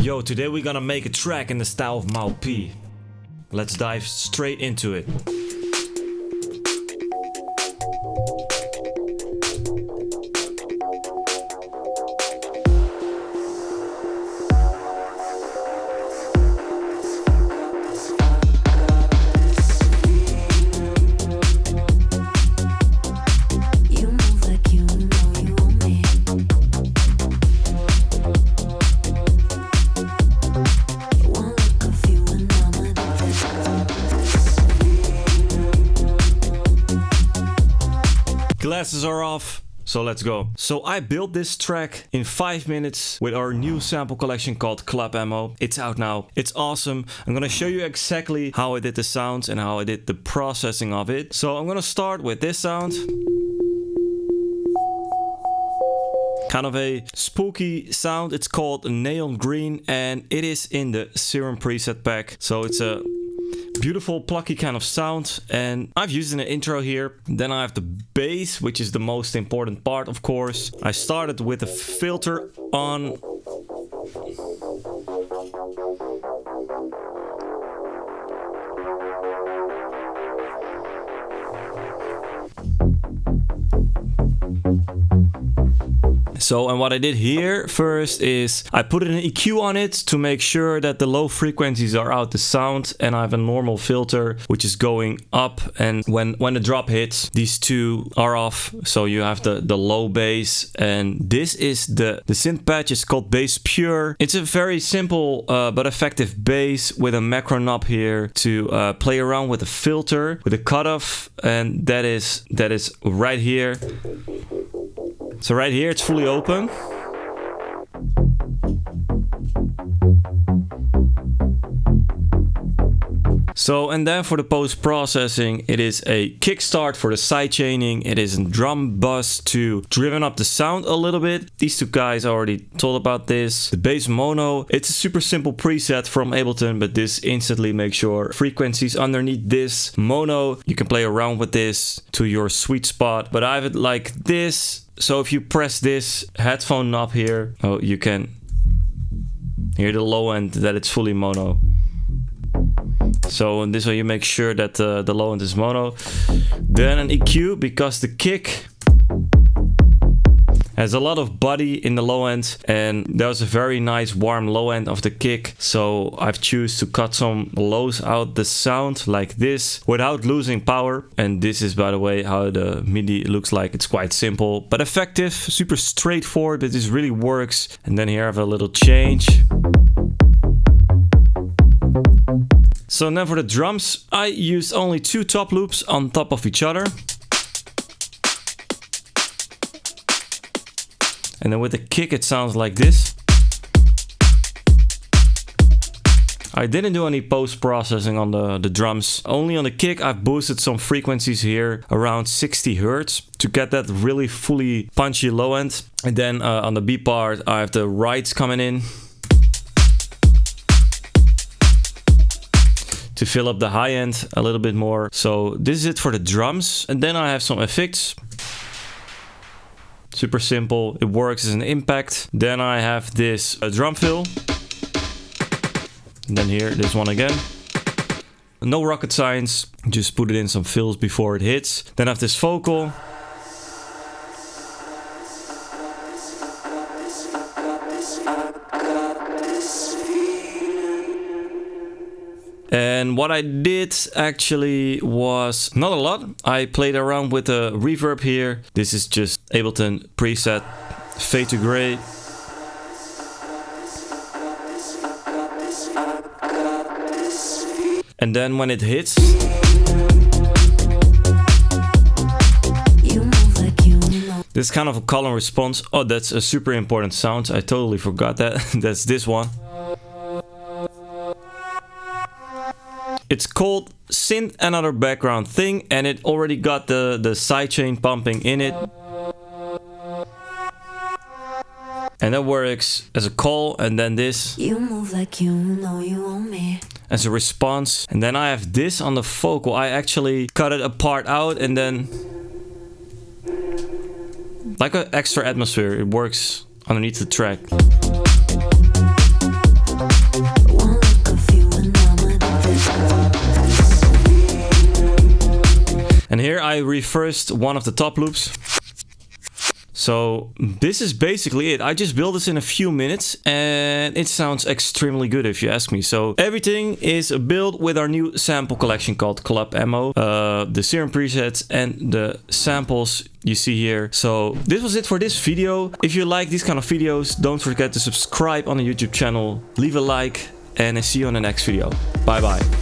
Yo, today we're gonna make a track in the style of Mau P. Let's dive straight into it. Glasses are off, so let's go. So I built this track in 5 minutes with our new sample collection called Club Ammo. It's out now. It's awesome. I'm gonna show you exactly how I did the sounds and how I did the processing of it. So I'm gonna start with this sound. Kind of a spooky sound. It's called Neon Green and it is in the Serum preset pack. So it's a beautiful plucky kind of sound, and I've used in the intro here. Then I have the bass, which is the most important part, of course. I started with a filter on. So, and what I did here first is I put an EQ on it to make sure that the low frequencies are out the sound, and I have a normal filter which is going up, and when the drop hits, these two are off, so you have the low bass. And this is the synth patch. It's called Bass Pure. It's a very simple but effective bass with a macro knob here to play around with the filter, with the cutoff, and that is right here. So right here it's fully open. So, and then for the post-processing, it is a kickstart for the sidechaining. It is a drum bus to driven up the sound a little bit. These two guys already told about this. The bass mono, it's a super simple preset from Ableton, but this instantly makes your frequencies underneath this mono. You can play around with this to your sweet spot, but I have it like this. So if you press this headphone knob here, oh, you can hear the low end that it's fully mono. So in this way you make sure that the low end is mono. Then an EQ, because the kick has a lot of body in the low end, and there's a very nice warm low end of the kick. So I've choose to cut some lows out the sound like this without losing power. And this is, by the way, how the MIDI looks like. It's quite simple but effective, super straightforward, but this really works. And then here I have a little change. So now for the drums, I used only 2 top loops on top of each other. And then with the kick it sounds like this. I didn't do any post-processing on the drums. Only on the kick I've boosted some frequencies here around 60 Hertz to get that really fully punchy low end. And then on the B part I have the rides coming in to fill up the high end a little bit more. So this is it for the drums. And then I have some effects. Super simple, it works as an impact. Then I have this drum fill. And then here, this one again. No rocket science, just put it in some fills before it hits. Then I have this vocal. And what I did actually was not a lot. I played around with the reverb here. This is just Ableton preset, fade to gray. And then when it hits, this kind of a call and response. Oh, that's a super important sound. I totally forgot that. That's this one. It's called Synth Another Background Thing, and it already got the sidechain pumping in it. And that works as a call, and then this you move like you know you want me as a response. And then I have this on the vocal. I actually cut it apart out and then like an extra atmosphere. It works underneath the track. reversed one of the top loops. So this is basically it. I just built this in a few minutes and it sounds extremely good if you ask me. So everything is built with our new sample collection called Club Ammo, the serum presets and the samples you see here. So this was it for this video. If you like these kind of videos, don't forget to subscribe on the YouTube channel, leave a like, and I see you on the next video. Bye bye.